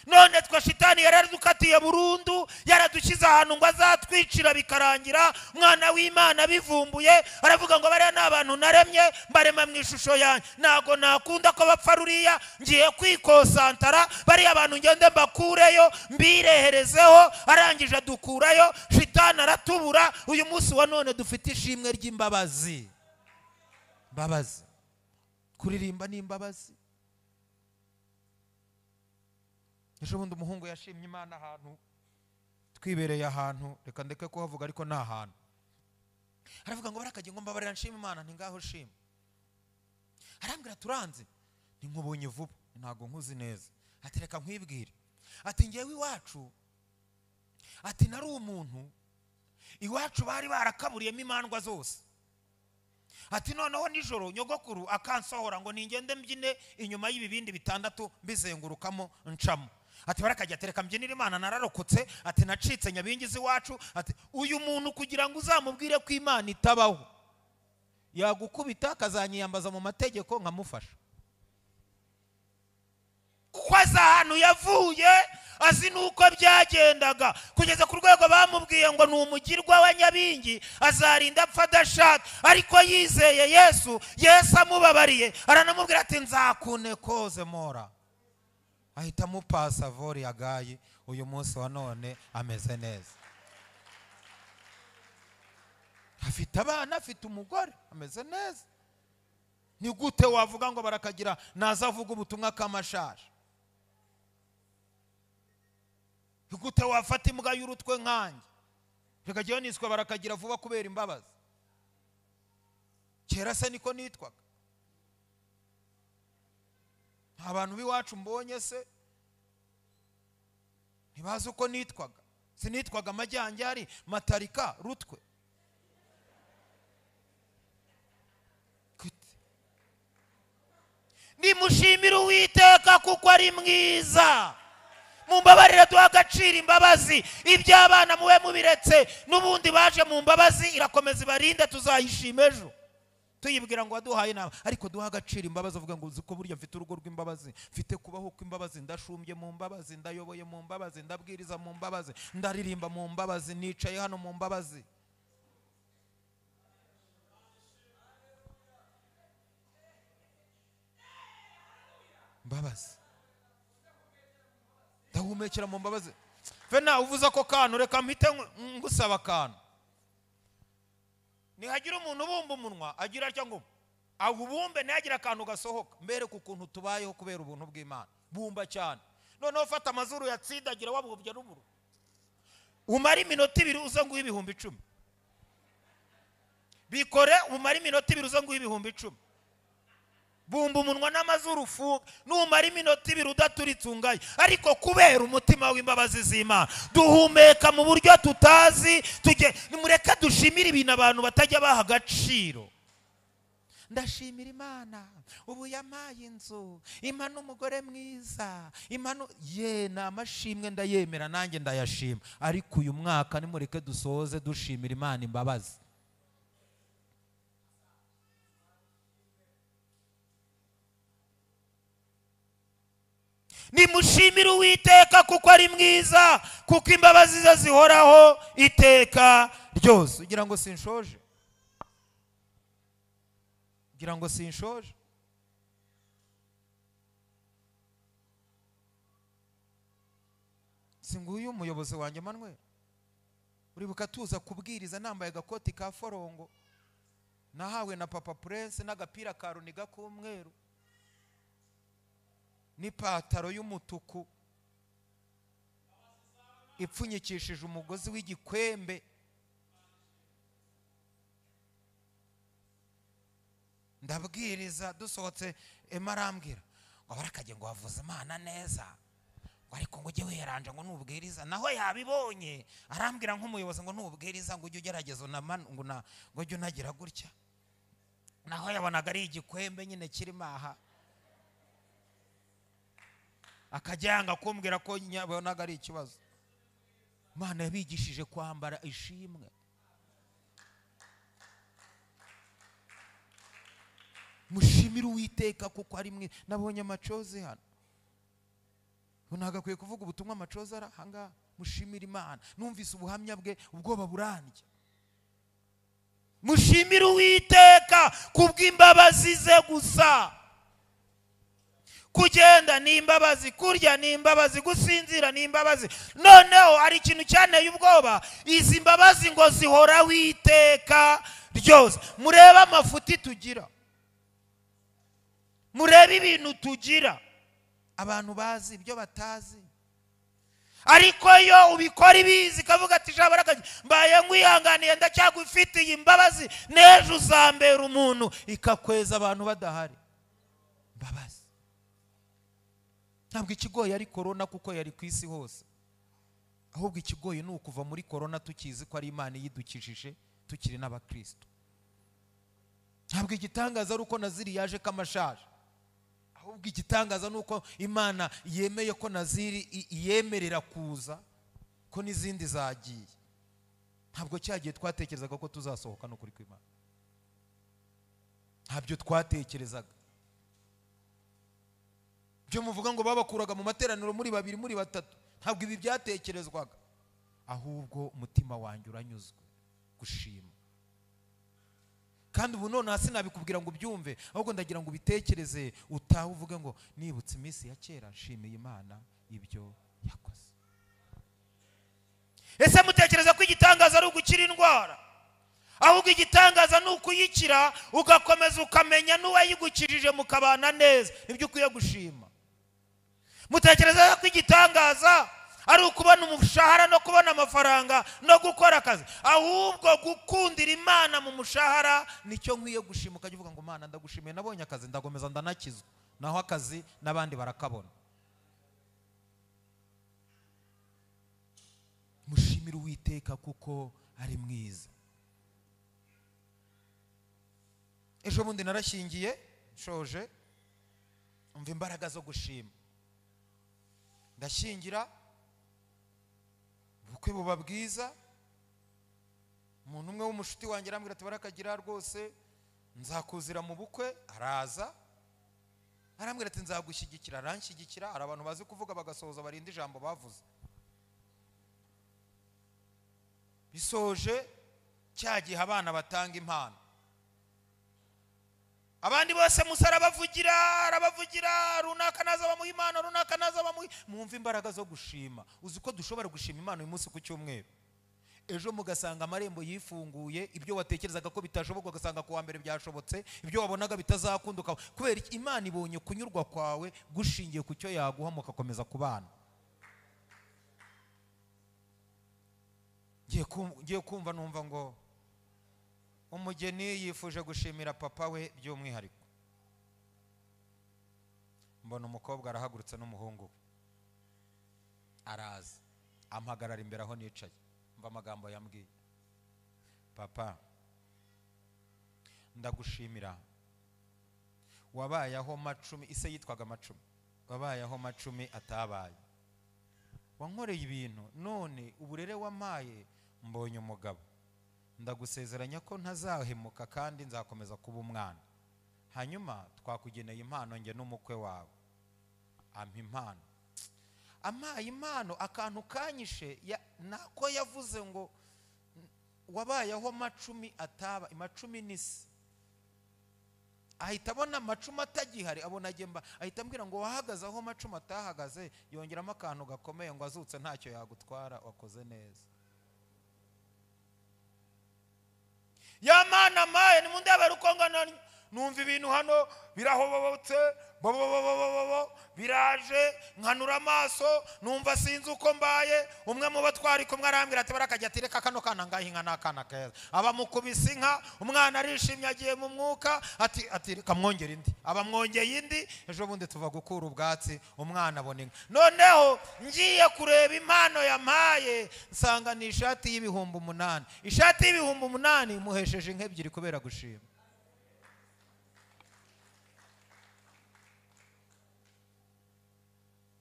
None twa shitani yaradukatiye burundu, yaradukiza ahantu ngo azatwicira bikarangira. Mwana w'Imana bivumbuye aravuga ngo bariya n'abantu naremye mbarema mu ishusho yanjye, nago nakunda ko bapfa ruriya, ngiye kwikosantara bariya abantu ngende mbakureyo mbireherezeho. Arangije dukurayo, shitani aratubura. Uyu munsi wa none dufite ishimwe ry'imbabazi. Mbabazi, kuririmba n'imbabazi. Ejo bundi umuhungu yashimye Imana ahantu, twibereye ahantu, reka ndeke kuhavuga ariko nta hantu. Aravuga ngo barakagiye ngo mbabarira nshima Imana, nti ngaho shima. Arambwira turanze, ni nkubonye vuba, ntago nkuzi neza. Ati reka nkwibwire, ati ngewe iwacu, ati nari umuntu, iwacu bari barakaburiyemo imandwa zose. Ati noneho nijoro nyogokuru akansohora ngo ningende mbyine inyuma y'ibibindi 6 mbizengurukamo ncamo. Ati barakajya atereka mbyinira Imana nararokotse. Ati nacitse nyabingizi wacu. Ati uyu muntu kugira ngo uzamubwire ko Imana itabaho, yagukubita akazanyiyambaza mu mategeko nkamufasha. Kwaza ahantu yavuye azi nuko byagendaga, kugeza ku rwego bamubwiye ngo ni umugirwa wa Nyabingi, azarinda apfa adashaka. Ariko yizeye Yesu, Yesu amubabariye aranamubwira ati nzakunekoze mora. Ahita mupasa vori yagaye. Uyu munsi wa none ameze neza, afite abana, afite umugore, ameze neza. Ni gute wavuga ngo barakagira nazavuga ubutumwa kamashaje? Ni gute wafata imbwa y'urutwe nkanjye rekagiye niswe barakagira vuba kubera imbabazi? Kera se niko nitwaga? Abantu biwacu mbonye se ntibazi uko nitwaga. Sinitwaga Amajyanjari, Matarika, Rutwe. Nimushimire Uwiteka kuko ari mwiza. Mumbabarire duha agaciro imbabazi. Iby'abana muwe mubiretse, n'ubundi baje mu mbabazi irakomeza ibarinde, tuzayishima ejo tuyibwira ngo waduhaye nawe. Ariko duha agaciro imbabazi, avuga ngo uziko burya mfite urugo rw'imbabazi, mfite kubaho kw'imbabazi, ndashumbye mu mbabazi, ndayoboye mu mbabazi, ndabwiriza mu mbabazi, ndaririmba mu mbabazi, nicaye hano mu mbabazi. mbabazi, ndahumekera mu mbabazi. Fena uvuza ko kantu reka mpite ngusaba akantu. Nihagira umuntu ubumba umunwa agira atya ngo ahubumbe ntihagira akantu gasohoka. Mbere ku kuntu tubayeho kubera ubuntu bw'Imana, bumba cyane. Noneho ufata amazuru yatsindagira wabubye n'uburu, umara iminota 2 uza nguha 10,000. Bikore umara iminota 2 uza nguha 10,000. Bumba umunwa n'amazuru ufunga, numara iminota 2 udaturitse ungaye. Ariko kubera umutima w'imbabazi z'Imana duhumeka mu buryo tutazi. Nimureke dushimira ibintu abantu batajya baha agaciro. Ndashimira Imana ubu yamaye inzu, imana umugore mwiza, imana namashimwe ndayemera nanjye ndayashima. Ariko uyu mwaka nimureke dusoze dushimira Imana imbabazi. Nimushimire Uwiteka kuko ari mwiza, kuko imbabazi ze zihoraho iteka ryose. Ugira ngo sinshoje? Ugira ngo sinshoje? Singuyu umuyobozi wanjye Manuel, uribuka tuza kubwiriza nambaye agakoti ka forongo nahawe na Papa Prince n'agapira ka runiga k'umweru n'ipataro y'umutuku ipfunyikishije umugozi w'igikwembe. Ndabwiriza dusohotse emarambwira ngo barakajye ngo wavuze Imana neza, ngo ariko ngo ujye weranje ngo nubwiriza. Naho yabibonye arambwira nk'umuyobozi ngo nubwiriza ngo ujye ugerageza ngo ujye unagira gutya. Naho yabonaga ari igikwembe nyine kirimo aha, akajyanga kumbwira ko nyabonaga ari ikibazo. Imana yabigishije kwambara ishimwe. Mushimire Uwiteka kuko ari mwe. Nabonye amacoze hano, unagakwiye kuvuga ubutumwa amacoze ara hanga. Mushimire Imana. Numvise ubuhamya bwe ubwoba burandya. Mushimire Uwiteka kubw'imbabazi ze gusa. Kugenda ni imbabazi, kurya ni imbabazi, gusinzira ni imbabazi. Noneho hari ikintu cyane ubwoba, izi mbabazi ngo zihora Uwiteka ryose. Murebe amafuti tugira, murebe ibintu tugira, abantu bazi ibyo batazi. Ariko yo ubikora ibizi kavuga ati jabarakaje mbaye nkwihanganiye ndacyagufitiye imbabazi, nejo uzambera umuntu, ikakweza abantu badahari. Mbabazi ntabwo ikigoye ari corona kuko yari ku isi hose, ahubwo ikigoye ni ukuva muri corona tukizi ko ari Imana yidukishije tukiri n'abakristo. Ntabwo igitangaza ari uko Naziri yaje kamashaje, ahubwo igitangaza ni uko Imana yemeye ko Naziri yemerera kuza, ko n'izindi zagiye. Ntabwo cyagiye twatekerezaga ko tuzasohoka no kuri kw'Imana, ntabyo twatekerezaga. Byo muvuga ngo babakuraga mu materaniro muri 2 muri 3, ntabwo ibi byatekerezwaga. Ahubwo umutima wanjye uranyuzwe gushima. Kandi ubu none hasi nabikubwira ngo ubyumve, ahubwo ndagira ngo ubitekereze utaha uvuge ngo nibutse iminsi ya kera nshimiye Imana ibyo yakoze. Ese mutekereza ko igitangaza ari ugukira indwara? Ahubwo igitangaza ni ukuyikira ugakomeza ukamenya n'uwayigukirije mukabana neza. Ibyo ukwiye gushima. Mutekereza ko igitangaza ari ukubona umushahara no kubona amafaranga no gukora akazi? Ahubwo gukundira Imana mu mushahara nicyo nkwiye gushima. Ukajya uvuga ngo Mana ndagushimiye nabonye akazi ndagomeza ndanakizwa, naho akazi n'abandi barakabona. Mushimire Uwiteka kuko ari mwiza. Ejo bundi narashingiye shoje, umva imbaraga zo gushima. Ndashingira, ubukwe buba bwiza. Umuntu umwe w'umushuti wanjye arambwira ati barakagira rwose nzakuzira mu bukwe. Araza arambwira ati nzagushyigikira. Aranshyigikira. Hari abantu bazi kuvuga bagasohoza barinda ijambo bavuze. Bisoje cyagihe abana batanga impano, abandi bose Musa arabavugira runaka naza bamuha impano runaka naza bamuha. Mwumva imbaraga zo gushima. Uzi ko dushobora gushima impano uyu munsi ku cyumweru, ejo mugasanga amarembo yifunguye, ibyo watekerezaga ko bitashoboka ugasanga ku wa mbere byashobotse, ibyo wabonaga bitazakunda kubera Imana ibonye kunyurwa kwawe gushingiye ku cyo yaguha mukakomeza kubana. Ngiye kumva numva ngo umugeni yifuje gushimira papa we by'umwihariko. Mbona umukobwa arahagurutse n'umuhungu we araza ampagarara imbere aho nicaye. Mva amagambo yambwiye, papa ndagushimira, wabayeho macumi, ise yitwaga Macumi, wabayeho macumi atabaye, wankoreye ibintu, none uburere wampaye mbonye umugabo, ndagusezeranya ko ntazahemuka kandi nzakomeza kuba umwana. Hanyuma twakugeneye impano nge n'umukwe wawe. Ampa impano, amaye impano, akantu kanyishe nako yavuze ngo wabayeho macumi ataba, macumi n'isi. Ahita abona macumi atagihari, abona Gemba, ahita ambwira ngo wahagaze aho macumi atahagaze, yongeramo akantu gakomeye ngo azutse ntacyo yagutwara, wakoze neza. Ya mana maye ni mundabera uko ngana, numva ibintu hano birahobotse biraje, nkanura amaso numva sinzi uko mbaye. Umwe mu batwari kumwe arambwira ati barakajya ati reka kano kana ngaho inka nakana keza, abamukubise inka, umwana arishimye agiye mu mwuka, ati reka mwongera indi, abamwongeye indi, ejo bundi tuva gukura ubwatsi, umwana abona inka. Noneho ngiye kureba impano yampaye nsanga ni ishati y'ibihumbi 8. Ishati y'ibihumbi 8 muhesheje inka ebyiri kubera gushima.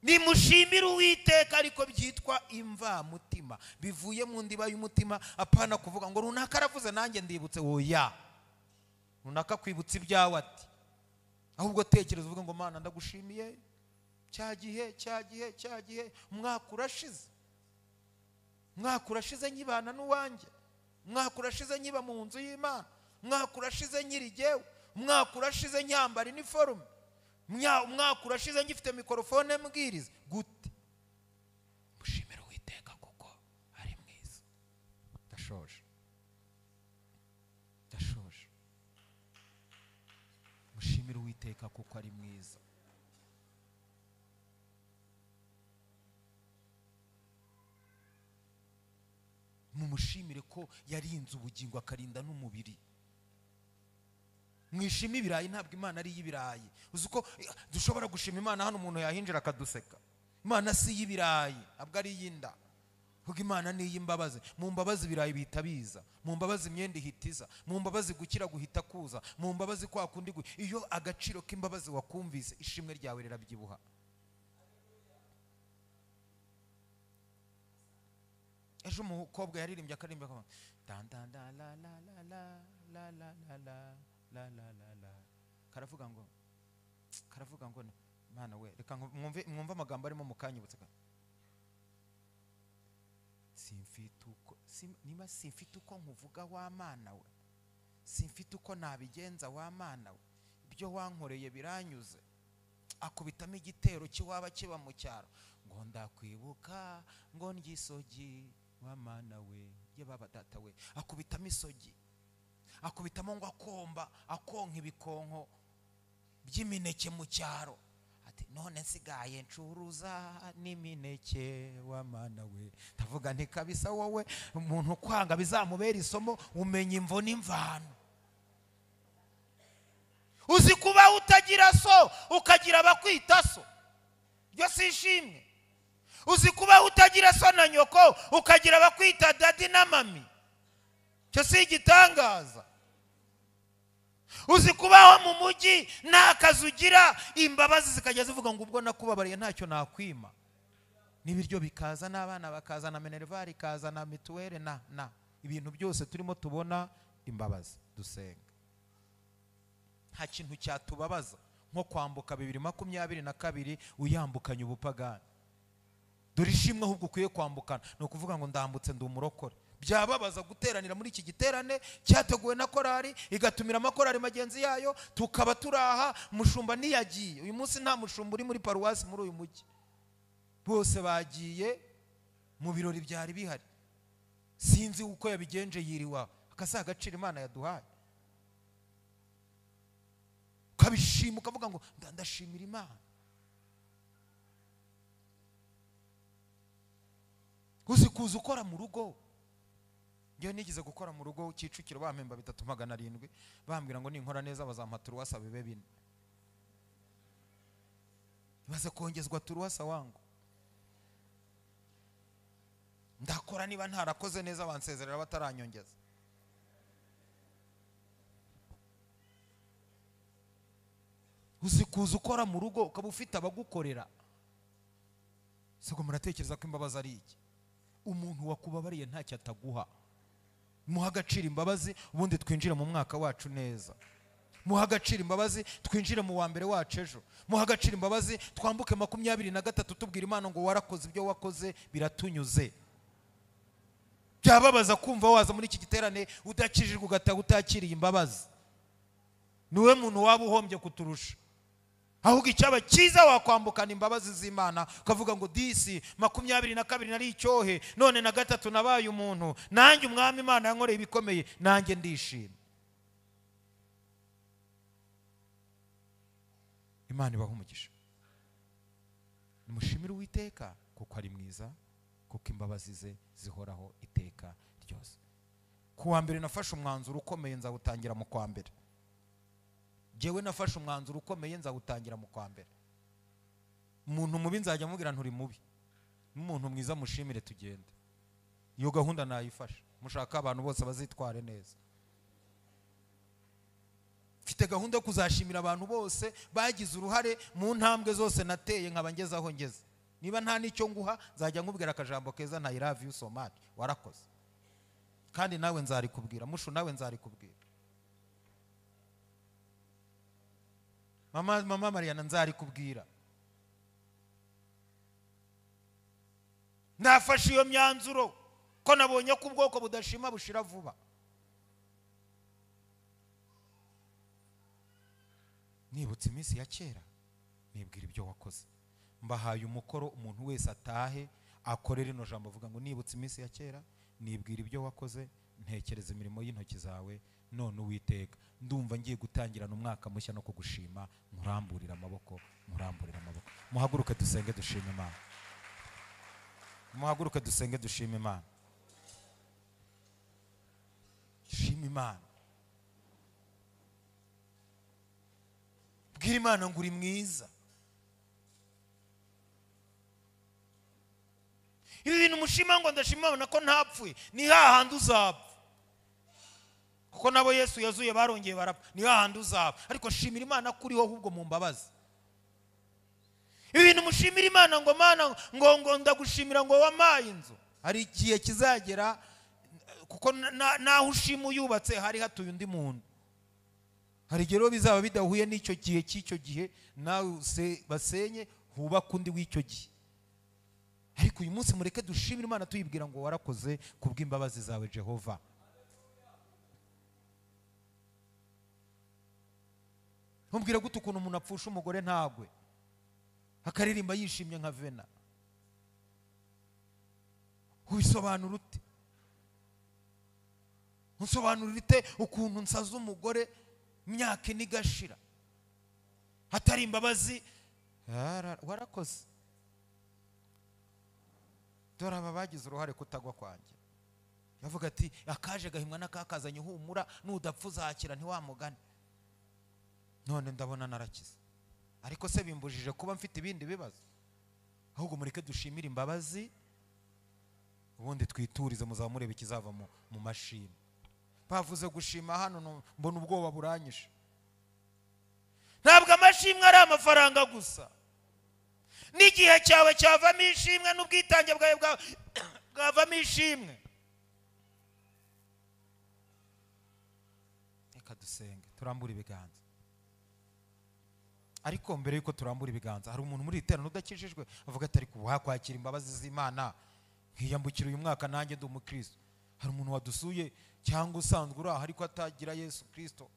Nimushimira Uwiteka, ariko byitwa imva mutima, bivuye mu ndiba y'umutima, apana kuvuga ngo runaka aravuze nanjye ndibutse. Oya, runaka kwibutsa ibyawe ati, ahubwo tekereza uvuga ngo Mana ndagushimiye cyagihe umwaka urashize nyibana n'uwanjye, umwaka urashize nyiba mu nzu y'Imana, umwaka urashize nyirigewe, umwaka urashize nyambara iniforume, umwaka urashize ngifite mikrofone mbwiriza. Gute? Mushimira Uwiteka kuko ari mwiza. Ndashoje. Mushimira Uwiteka kuko ari mwiza. Mumushimire ko yarinze ubugingo akarinda n'umubiri. Mwishima ibirayi, ntabwo Imana ari y'ibirayi. Uzi ko dushobora gushima Imana hano umuntu yahinjira akaduseka. Imana si y'ibirayi, ntabwo ari y'inda. Kuko Imana ni y'imbabazi. Mu mbabazi ibirayi bihita biza, mu mbabazi imyenda ihitiza, mu mbabazi gukira guhita kuza, mu mbabazi kwa kundi iyo agaciro k'imbabazi wakumvise, ishimwe ryawe rirabyibuha. Ejo umukobwa yaririmbye akaririmba ko dan dan la la la la la la la la, karavuga ngo Mana we, reka mwumve amagambo arimo mukanyibutse. Simfite uko nkuvuga wa Mana we, simfite uko nabigenza wa Mana we, ibyo wankoreye biranyuze. Akubitamo igitero kiwaba kiba mu cyaro ngo ndakwibuka ngo ngisogi wa Mana we, ye baba data we. Akubitamo isogi, akubitamo ngo akonka ibikonko by'imineke mu cyaro. Ati none nsigaye ncuruza n'imineke wa Mana we. Ndavuga nti kabisa wowe umuntu kwanga bizamubera isomo, umenya imvo n'imvano. Uzi kuba utagira so ukagira abakwita so, byo sishimwe. Uzi kuba utagira so na nyoko ukagira abakwita dadi na mami, cyo si igitangaza. Uzi kubaho mu mujyi nta kazi ugira, imbabazi zikajya zivuga ngo ubwo nakubabariye ntacyo nakwima. N'ibiryo bikaza, n'abana bakaza, na minervari kaza, na mituwere, na ibintu byose turimo tubona imbabazi. Dusenga. Nta kintu cyatubabaza nko kwambuka 2022 uyambukanye ubupagani. Dore ishimwe ahubwo ukwiye kwambukana, no kuvuga ngo ndambutse ndi umurokore. byababaza guteranira muri iki giterane cyateguwe na korari, igatumira amakorari magenzi yayo, tukaba turaha, mushumba niyagiye. Uyu munsi nta mushumba uri muri paruwasi muri uyu mujyi, bose bagiye mu birori byari bihari. Sinzi uko yabigenje yiriwa, akasa agaciro Imana yaduhaye, ukabishima ukavuga ngo ndashimira Imana. Uzi kuza ukora mu rugo. Ngiye nigize gukora mu rugo Kicukiro, bampemba 3,700, bambwira ngo ninkora neza bazampa turuwasa bibe 4. Baze kongezwa turuwasa wangu. Ndakora niba ntarakoze neza bansezerera bataranyongeza. Uzi kuza ukora mu rugo ukaba ufite abagukorera. Siko muratekereza ko imbabazi ari iki? Umuntu wakubabariye ntacyo ataguha. Muha agaciro imbabazi, ubundi twinjire mu mwaka wacu neza. Muha agaciro imbabazi, twinjire mu wa mbere wacu ejo. Muha agaciro imbabazi, twambuke 23 tubwira Imana ngo warakoze ibyo wakoze biratunyuze. Byababaza kumva waza muri iki giterane udakijijwe ugataha utakiriye imbabazi. Niwe muntu waba uhombye kuturusha. Ahubwo icyaba cyiza wakwambukana imbabazi z'Imana, ukavuga ngo disi 22 nari icyohe, none na 3 nabaye umuntu, nanjye umwami Imana yankoreye ibikomeye, nanjye ndishima. Imana ibaha umugisha. Nimushimire Uwiteka kuko ari mwiza, kuko imbabazi ze zihoraho iteka ryose. Kuwa mbere nafashe umwanzuro ukomeye, nzawutangira mu kwa mbere. Jewe nafashe umwanzuro ukomeye, nzawutangira mu kwa mbere. Umuntu mubi nzajya mubwira nturi mubi, n'umuntu mwiza mushimire tugende. Iyo gahunda nayifashe. Mushaka abantu bose bazitware neza. Mfite gahunda yo kuzashimira abantu bose bagize uruhare mu ntambwe zose nateye nkaba ngeze aho ngeze. Niba nta nicyo nguha nzajya nkubwira akajambo keza na I love you so much, warakoze. Kandi nawe nzari kubwira, mushu nawe nzari kubwira. Mama Mariana nzari kubwira. Nafashe iyo myanzuro ko nabonye ko ubwoko budashima bushira vuba. Nibutse iminsi ya kera, nibwira ibyo wakoze. Mbahaye umukoro umuntu wese atahe akorera ino jambo avuga ngo nibutse iminsi ya kera, nibwira ibyo wakoze, ntekereza imirimo y'intoki zawe, none Uwiteka ndumva ngiye gutangirana umwaka mushya no kugushima, nkuramburira amaboko, nkuramburira amaboko. Muhaguruke dusenge dushime Imana. Muhaguruke dusenge dushime Imana. Shima Imana. Bwira Imana ngo uri mwiza. Ibi bintu mushima ngo ndashima Imana ko ntapfuye, ni hahandi uzapfa. Kuko nabo Yesu yazuye barongeye barapfa, ni hahandi uzapfa. Ariko shimira Imana kuriho ahubwo mu mbabazi. Ibi bintu mushimira Imana ngo Mana ngo ndagushimira ngo wamaye inzu. Hari igihe kizagera kuko naho ushima uyubatse hari hatuye undi muntu. Hari igihe rero bizaba bidahuye n'icyo gihe cy'icyo gihe, nawe basenye hubaka undi w'icyo gihe. Ariko uyu munsi mureke dushimira Imana tuyibwira ngo warakoze kubw'imbabazi zawe Jehova. Ntumbwira gute ukuntu umuntu apfusha umugore ntagwe, akaririmba yishimye nka Vena. Ubisobanura ute? Unsobanurira ite ukuntu nsaza umugore imyaka nigashira hatari imbabazi? Warakoze. Dore aba bagize uruhare kutagwa kwanjye. Yavuga ati akaje gahimwa n'akakazanye humura, nudapfa uzakira ntiwamugane. None ndabona narakize. Ariko se bimbujije kuba mfite ibindi bibazo? Ahubwo mureke dushimire imbabazi, ubundi twiturize muzamurebe ikizava mu mashini. Bavuze gushima hano mbona ubwoba buranyishe. Ntabwo amashimwe ari amafaranga gusa. N'igihe cyawe cyavamo ishimwe, n'ubwitange bwawe bwavamo ishimwe. Reka dusenge turambure ibiganza. Ariko mbere yuko turambura ibiganza, hari umuntu muri iterano udakijijwe avuga ati ariko hakwakira imbabazi z'Imana nkiyambukira uyu mwaka nanjye ndi umukristo. hari umuntu wadusuye cyangwa usanzwe uri aho ariko atagira Yesu Kristo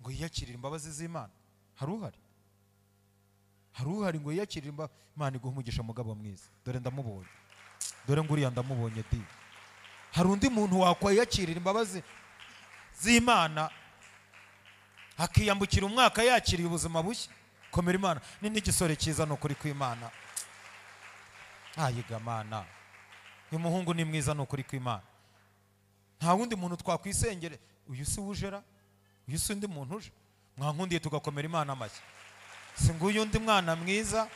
ngo yiyakirire imbabazi z'Imana? Hari uhari ngo yiyakirire Imana iguha umugisha mugabo mwiza, dore ndamubonye, dore nguriya ndamubonye di. Hari undi muntu wakwiyakirira imbabazi z'Imana akiyambukira umwaka yakiriye ubuzima bushya? Komera Imana, ni n'igisore cyiza no kuri kw'Imana. Ayiga Mana, uyu muhungu ni mwiza no kuri kw'Imana. Nta wundi muntu twakwisengere, uyu si wujera, uyu si undi muntu uje. Mwankundiye tugakomera Imana amashyi. Si nguyu undi mwana mwiza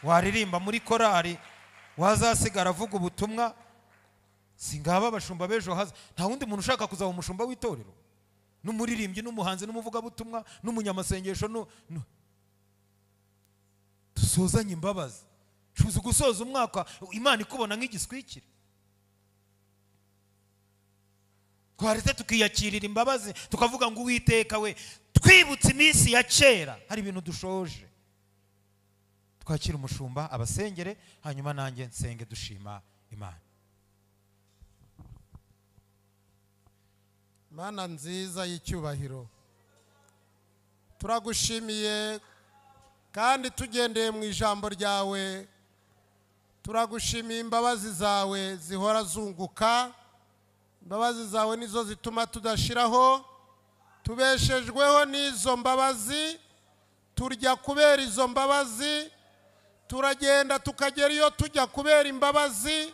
waririmba muri korari, wazasigara avuga ubutumwa. Singaba abashumba bejo haza. Nta wundi muntu ushaka kuzaba umushumba w'itorero, n'umuririmbyi n'umuhanzi n'umuvugabutumwa n'umunyamasengesho. Dusozanye imbabazi. Shuza gusoza umwaka Imana ikubona nk'igiswikire. Twaretse tukiyakirira imbabazi tukavuga ngo Uwiteka we, twibutse iminsi ya kera. Hari ibintu dushoje. Twakira umushumba abasengere, hanyuma nanjye nsenge dushima Imana. Mana nziza y'icyubahiro, turagushimiye kandi tugendeye mu ijambo ryawe. Turagushimiye imbabazi zawe zihora zunguka. Imbabazi zawe nizo zituma tudashiraho, tubeshejweho n'izo mbabazi, turya kubera izo mbabazi, turagenda tukagera iyo tujya kubera imbabazi,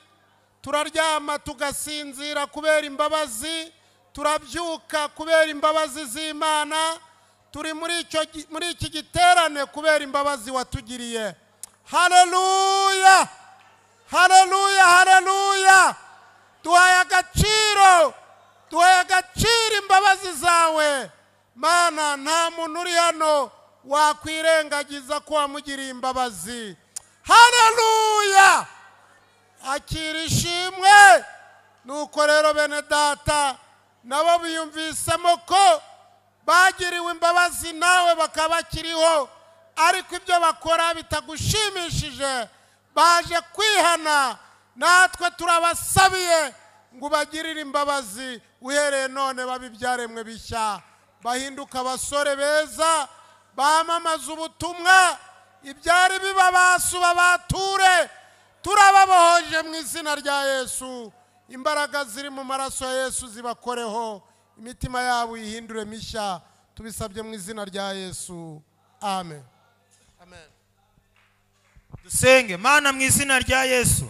turaryama tugasinzira kubera imbabazi, turabyuka kubera imbabazi z'Imana, turi muri iki giterane kubera imbabazi watugiriye. Haleluya, haleluya, haleluya. Duhaye agaciro imbabazi zawe Mana. Nta muntu uri hano wakwirengagiza ko wamugiriye imbabazi. Haleluya, akira ishimwe. Nuko rero bene data nabo biyumvisemo ko bagiriwe imbabazi nawe bakaba bakiriho, ariko ibyo bakora bitagushimishije, baje kwihana. Natwe turabasabiye ngo bagirire imbabazi uhereye none, babibyaremwe bishya, bahinduka abasore beza, bamamaza ubutumwa, ibyari bibabasuba bature. Turababohoje mu izina rya Yesu. Imbaraga ziri mu maraso ya Yesu zibakoreho, imitima yabo ihindure mishya. Tubisabye mu izina rya Yesu, amen. Amen. Dusenge. Mana, mu izina rya Yesu,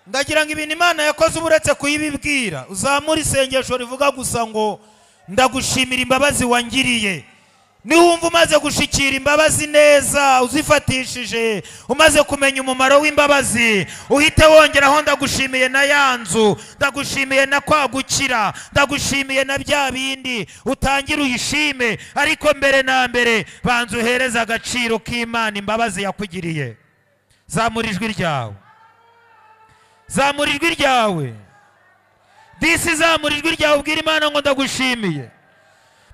ndagira ngo ibintu Imana yakoze uburetse kuyibibwira, uzamura isengesho rivuga gusa ngo ndagushimira imbabazi wangiriye. Niwumva umaze gushikira imbabazi neza, uzifatishije, umaze kumenya umumaro w'imbabazi, uhite wongeraho ndagushimiye na yanzu, ndagushimiye na kwagukira, ndagushimiye na bya bindi, utangira uyishime. Ariko mbere na mbere banza uhereza agaciro k'Imana imbabazi yakugiriye. Zamura ijwi ryawe, zamura ijwi ryawe, disi zamura ijwi ryawe, ubwira Imana ngo ndagushimiye.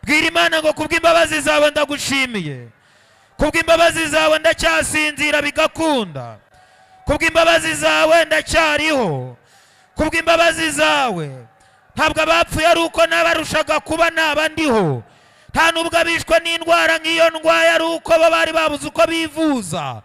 Bwira Imana ngo kubw'imbabazi zawe ndagushimiye, kubw'imbabazi zawe ndacyasinzira bigakunda, kubw'imbabazi zawe ndacyariho, kubw'imbabazi zawe ntabwo abapfuye ari uko nabarushaga kuba naba ndiho, nta nubwo abishwe n'indwara nk'iyo ndwaye ari uko bo bari babuze uko bivuza,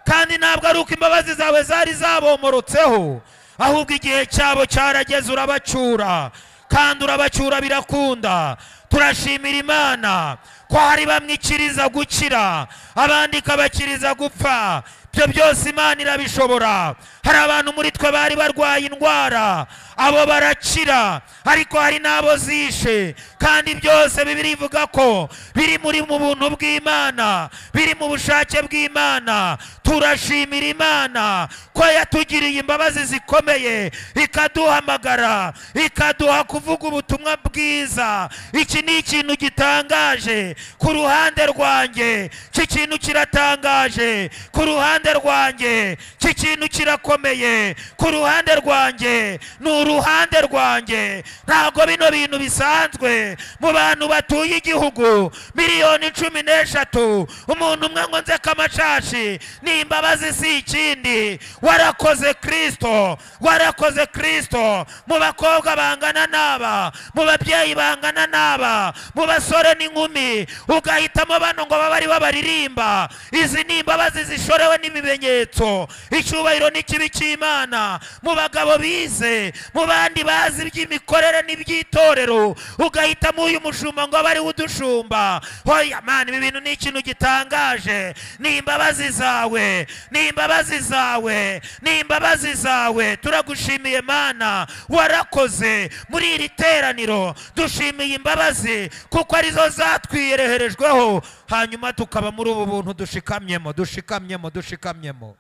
kandi ntabwo ari uko imbabazi zawe zari zabomorotseho, ahubwo igihe cyabo cyarageze urabacyura, kandi urabacyura birakunda. Turashimira Imana ko hari bamwe ikiriza gukira, abandi ikabakiriza gupfa. Ibyo byose Imana irabishobora. Hari abantu muri twe bari barwaye indwara, abo barakira, ariko hari n'abo zishe, kandi byose Bibiliya ivuga ko biri mu buntu bw'Imana, biri mu bushake bw'Imana. Turashimira Imana ko yatugiriye imbabazi zikomeye, ikaduhamagara, ikaduha kuvuga ubutumwa bwiza. Iki ni ikintu gitangaje ku ruhande rwanjye, iki kintu kiratangaje ku ruhande rwanjye, iki kintu kirakomeye ku ruhande rwanjye, ni uruhande rwanjye. Ntabwo bino bintu bisanzwe mu bantu batuye igihugu miliyoni 13, umuntu umwe ngo nze kamashashi ni imbabazi si ikindi, warakoze Kristo, warakoze Kristo. Mu bakobwa bangana n'aba, mu babyeyi bangana n'aba, mu basore n'inkumi, ugahitamo bano ngo babe ari bo baririmba. Izi ni imbabazi zishorewe n'ibimenyetso. Icyubahiro n'ikibi cy'Imana. Mu bagabo bize, mu bandi bazi iby'imikorere n'iby'itorero, ugahitamo uyu mushumba ngo abe ari we udushumba. Hoya Mana, ibi bintu ni ikintu gitangaje. Ni imbabazi zawe, ni imbabazi zawe, ni imbabazi zawe. Turagushimiye Mana, warakoze muri iri teraniro. Dushimiye imbabazi kuko arizo zatwiyereherejweho, hanyuma tukaba muri ubu buntu dushikamyemo, dushikamyemo, dushikamyemo.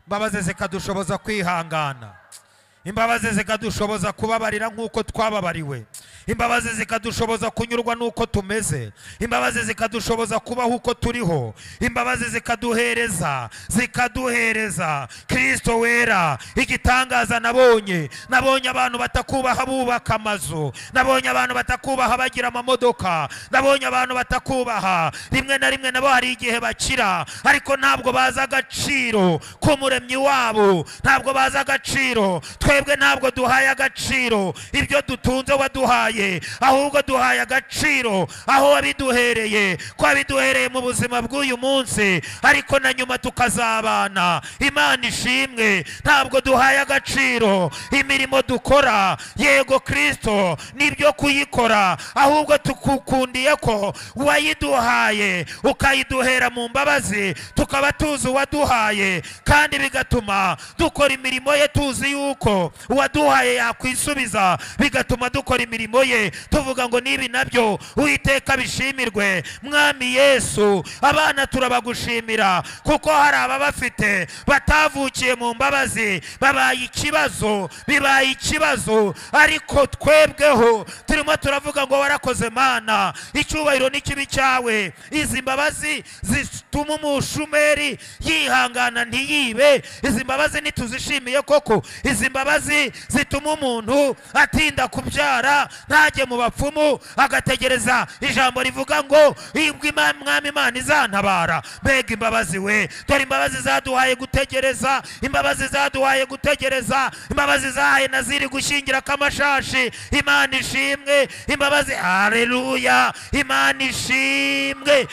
Imbabazi zikadushoboza kwihangana, imbabazi zikadushoboza kubabarira nk'uko twababariwe, imbabazi zikadushoboza kunyurwa n'uko tumeze, imbabazi zikadushoboza kubaho uko turiho, imbabazi zikaduhereza Kristo wera. Igitangaza nabonye abantu batakubaha bubaka amazu, nabonye abantu batakubaha bagira amamodoka, nabonye abantu batakubaha rimwe na rimwe nabo hari igihe bakira, ariko ntabwo baza agaciro k'umuremyi wabo, ntabwo baza agaciro. Twebwe ntabwo duhaye agaciro ibyo dutunze waduhaye, ahubwo duhaye agaciro aho wabiduhereye, ko wabiduhereye mu buzima bw'uyu munsi, ariko na nyuma tukazabana. Imana ishimwe. Ntabwo duhaye agaciro imirimo dukora, yego Kristo nibyo kuyikora, ahubwo tukukundiye ko wayiduhaye ukayiduhera mu mbabazi, tukaba tuzi uwaduhaye, kandi bigatuma dukora imirimo ye tuzi yuko uwaduhaye yakwisubiza, bigatuma dukora imirimo ye tuvuga ngo nibi nabyo Uwiteka bishimirwe. Mwami Yesu, abana turabagushimira kuko hari ababafite batavukiye mu mbabazi, babaye ikibazo, bibaye ikibazo, ariko twebweho turimo turavuga ngo warakoze Mana. Icyubahiro n'ikibi cyawe. Izi mbabazi zituma umushumeri yihangana ntiyibe, izi mbabazi nituzishimiye koko. Izi mbabazi zituma umuntu atinda kubyara, ntajye mu bapfumu, agategereza ijambo rivuga ngo Mwami Imana izantabara. Mbega imbabazi we! Dore imbabazi zaduhaye gutegereza, imbabazi zaduhaye gutegereza, imbabazi zahaye Naziri gushyingira kamashashi. Imana ishimwe. Imbabazi, haleluya, Imana ishimwe.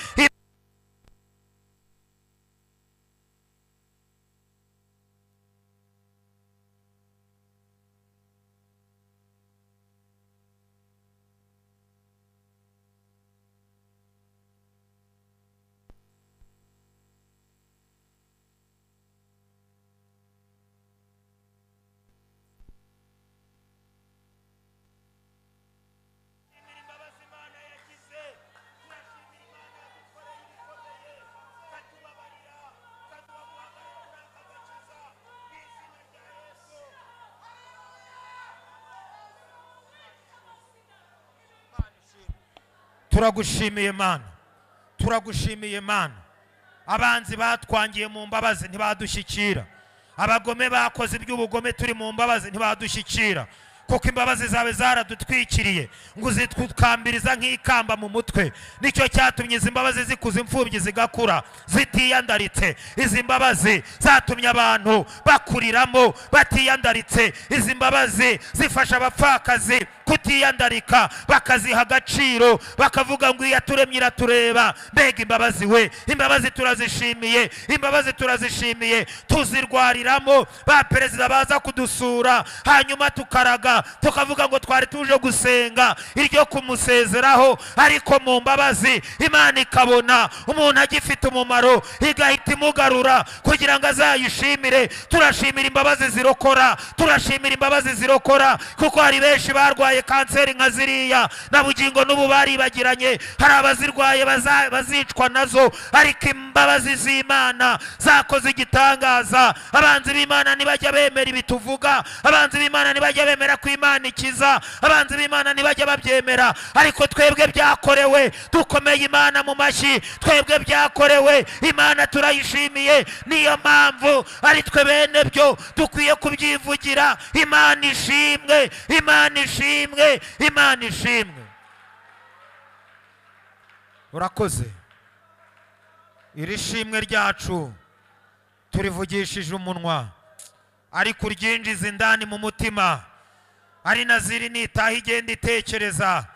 Turagushimiye Mana, turagushimiye Mana. Abanzi batwangiye mu mbabazi ntibadushyikira, abagome bakoze iby'ubugome turi mu mbabazi ntibadushyikira, kuko imbabazi zawe zaradutwikiriye ngo zitwukambiriza nk'ikamba mu mutwe. Nicyo cyatumye izi mbabazi zikuza imfubyi zigakura zitiyandaritse. Izi mbabazi zatumye abantu bakuriramo batiyandaritse. Izi mbabazi zifasha abapfakazi kutiyandarika, bakaziha agaciro, bakavuga ngo iyaturemye iratureba. Mbega imbabazi we! Imbabazi turazishimiye, imbabazi turazishimiye. Tuzirwariramo ba perezida baza kudusura, hanyuma tukaraga, tukavuga ngo twari tuje gusenga iryo kumusezeraho, ariko mu mbabazi Imana ikabona umuntu agifite umumaro, igahita imugarura kugira ngo azayishimire. Turashimira imbabazi zirokora, turashimira imbabazi zirokora, kuko hari benshi barwaye kanseri nka ziriya na bugingo n'ubu baribagiranye. Hari abazirwaye bazicwa nazo, ariko imbabazi z'Imana zakoze igitangaza. Abanzi b'Imana ntibajya bemera ibituvuga, abanzi b'Imana ntibajya bemera ko Imana ikiza, abanzi b'Imana ntibajya babyemera, ariko twebwe byakorewe. Dukomeye Imana mu mashyi. Twebwe byakorewe, Imana turayishimiye. Niyo mpamvu ari twe bene byo dukwiye kubyivugira. Imana ishimwe, Imana ishimwe, Imana ishimwe. Urakoze, iri shimwe ryacu turivugishije umunwa, ariko uryinjiza indani mu mutima. Ari Naziri nitaha igenda itekereza,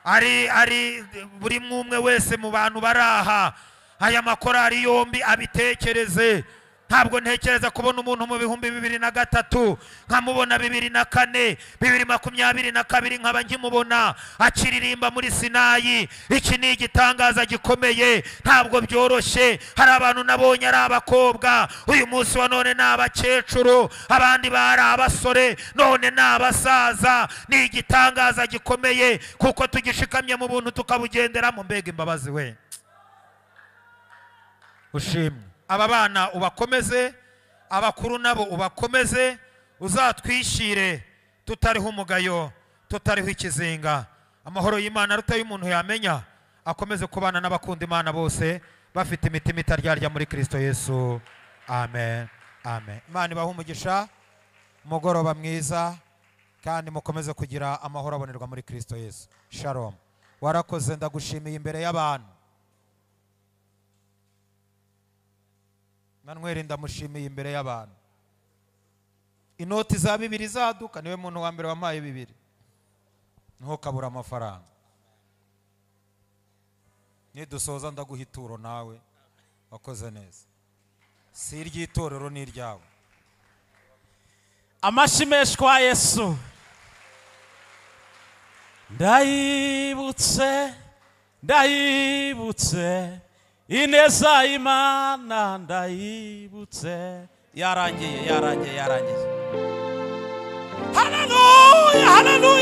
ari buri umwe wese mu bantu baraha aya makorari yombi abitekereze. Ntabwo ntekereza kubona umuntu mu 2003 nkamubona 2004 2022 nkaba nkimubona akiririmba muri Sinayi. Iki ni igitangaza gikomeye, ntabwo byoroshye. Hari abantu nabonye ari abakobwa, uyu munsi wa none ni abakecuru, abandi bari abasore, none ni abasaza. Ni igitangaza gikomeye kuko tugishikamye mu buntu tukabugenderamo. Mbega imbabazi we, ushimwe. Aba bana ubakomeze, abakuru nabo ubakomeze, uzatwishire tutariho umugayo, tutariho ikizinga. Amahoro y'Imana arutaye umuntu yamenya akomeze kubana n'abakunda Imana bose bafite imitima itaryarya muri Kristo Yesu. Amen, amen. Imana ibahe umugisha, umugoroba mwiza, kandi mukomeze kugira amahoro abonerwa muri Kristo Yesu. Shalom. Warakoze, ndagushimiye imbere y'abantu. Manuel ndamushimiye imbere y'abantu. Inoti za 2 zaduka, niwe muntu wa mbere wampaye 2. Niho kabura amafaranga. Nidusoza ndaguhituro nawe. Wakoze neza. Si iryitorero ni iryawe. Amashimeshwa Yesu. Ndayibutse ineza Imana, ndayibutse. Yarangiye.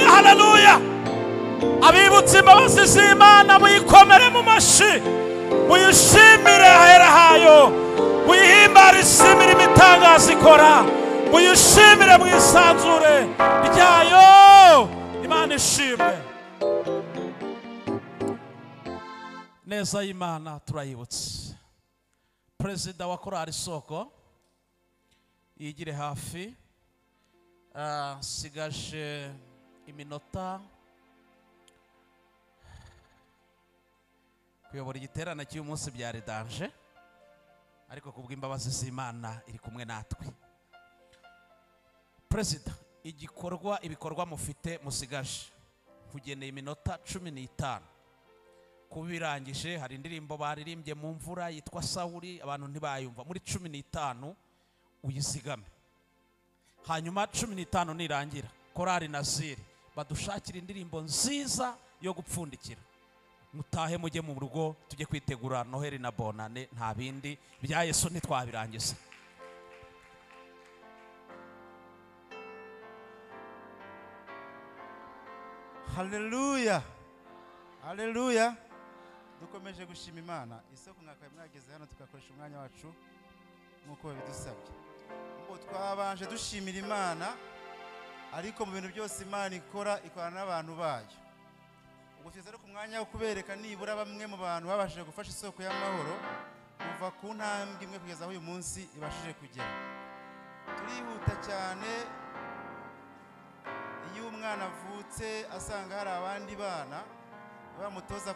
Haleluya. Abibutse imbabazi z'Imana muyikomere mu mashi, muyishimire ahera hayo, muyihimbare ishimire imitangazo ikora, muyishimire mu isanzure ryayo. Imana ishimwe. Neza y'Imana turayibutse. Perezida wa korari Soko yigire hafi, sigaje iminota kuyobora igiterane cy'uyu munsi byari danje, ariko kubw'imbabazi z'Imana iri kumwe natwe. Perezida, ibikorwa mufite musigaje kugeneye iminota 15. Kubirangije hari indirimbo baririmbye mu mvura yitwa Sawuli, abantu ntibayumva. Muri 15 uyisigame, hanyuma 15 nirangira korari Naziri badushakira indirimbo nziza yo gupfundikira, mutahe mujye mu rugo tujye kwitegura Noheli na Bonane. Nta bindi bya Yesu ntitwabirangiza. Haleluya. Dukomeje gushima Imana. Isoko mwakaye mwageze hano tugakoresha umwanya wacu nkuko babidusabye. Ngo twabanje dushimira Imana, ariko mu bintu byose Imana ikorana n'abantu bayo. Ubwo tugeze ku mwanya wo kubereka nibura bamwe mu bantu babashije gufasha isoko y'amahoro kuva ku ntambwe imwe kugeza aho uyu munsi ibashije kugera. Turihuta cyane. Iyo umwana avutse asanga hari abandi bana bamutoza